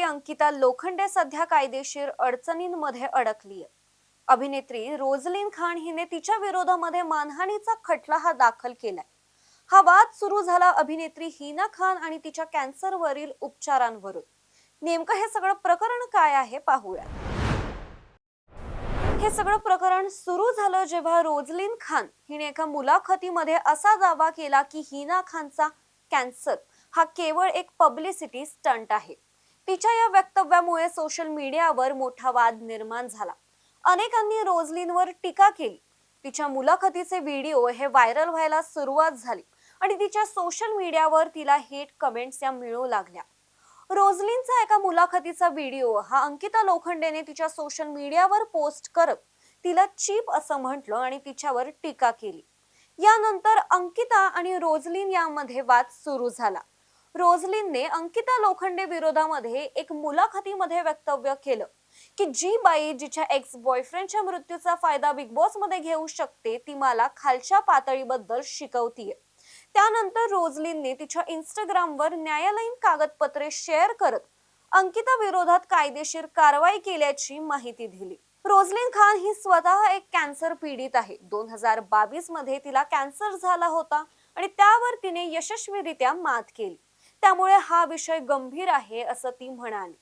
अंकिता लोखंडे सध्या कायदेशीर अडचणींमध्ये अडकलीय। अभिनेत्री रोजलिन खान हिने तिच्या विरोधामध्ये मानहानीचा खटला दाखल केलाय। हा वाद सुरू झाला अभिनेत्री हिना खान आणि तिच्या कॅन्सरवरील उपचारांवरून। नेमकं हे सगळं प्रकरण काय आहे पाहूया। हे सगळं प्रकरण सुरू झालं जेव्हा रोजलिन खान हिने एका मुलाखतीमध्ये असा दावा केला की हिना खानचा कॅन्सर हा केवळ एक पब्लिसिटी स्टंट आहे। तिच्या या वक्तव्यामुळे सोशल मीडियावर मोठा वाद निर्माण झाला। अनेकांनी रोजलिनवर टीका केली। तिच्या मुलाखतीचे व्हिडिओ हे व्हायरल व्हायला सुरुवात झाली आणि तिच्या सोशल मीडियावर तिला हेट कमेंट्स मिळू लागल्या। रोजलिनचा एका मुलाखतीचा व्हिडिओ अंकिता लोखंडेने तिच्या सोशल मीडियावर पोस्ट करत तिला चीप असं म्हटलं आणि तिच्यावर टीका केली। यानंतर अंकिता आणि रोजलिन यामध्ये वाद सुरू झाला। रोजलिनने अंकिता लोखंडे विरोधामध्ये एक मुलाखतीमध्ये वक्तव्य केलं की जी बाई जिच्या एक्स बॉयफ्रेंडच्या मृत्यूचा फायदा बिग बॉस मध्ये घेऊ शकते ती मला खालच्या पातळीबद्दल शिकवतीये। त्यानंतर रोजलिनने तिच्या इंस्टाग्रामवर न्यायालयीन कागदपत्रे शेअर करत अंकिता विरोधात कायदेशीर कारवाई केल्याची माहिती दिली। रोजलिन खान ही स्वतः एक कॅन्सर पीडित आहे। 2022 मध्ये तिला कॅन्सर झाला होता आणि त्यावर तिने यशस्वीरित्या मात केली। त्यामुळे हा विषय गंभीर आहे असं ती म्हणाली।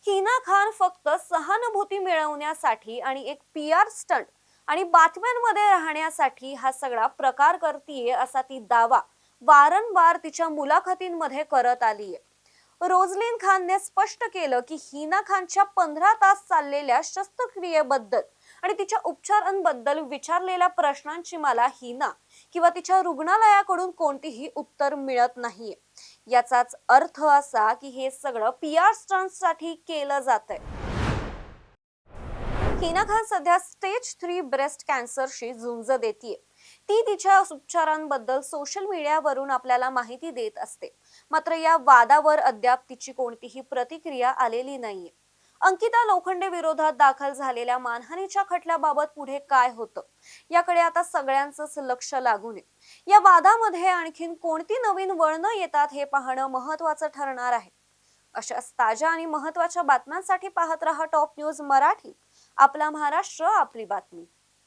हिना खान फक्त सहानुभूती मिळवण्यासाठी आणि एक पीआर स्टंट आणि बातम्यांमध्ये राहण्यासाठी हा सगळा प्रकार करतीये असा ती दावा वारंवार तिच्या मुलाखतींमध्ये करत आलीये। रोजलिन खानने स्पष्ट केलं की हिना खानच्या 15 तास चाललेल्या शस्त्रक्रियेबद्दल आणि तिच्या उपचारांबद्दल विचारलेल्या प्रश्नांची मला हिना किंवा तिच्या रुग्णालयाकडून कोणतीही उत्तर मिळत नाहीये। याचाच अर्थ असा की हे सगळं पीआर स्टंटसाठी केलं जातंय। हिना खान सध्या स्टेज 3 ब्रेस्ट कॅन्सरशी झुंज देतीये। ती तिच्या उपचारांबद्दल सोशल मीडियावरून आपल्याला माहिती देत असते। मात्र या वादावर अद्याप तिची कोणतीही प्रतिक्रिया आलेली नाहीये। अंकिता लोखंडे विरोधात दाखल झालेल्या मानहानीच्या खटल्याबाबत पुढे काय होतं याकडे आता सगळ्यांचंच लक्ष लागून आहे। या वादामध्ये आणखीन कोणती नवीन वळणं येतात हे पाहणं महत्त्वाचं ठरणार आहे। अशाच ताज्या आणि महत्त्वाच्या बातम्यांसाठी पाहत रहा टॉप न्यूज मराठी। आपला महाराष्ट्र, आपली बातमी।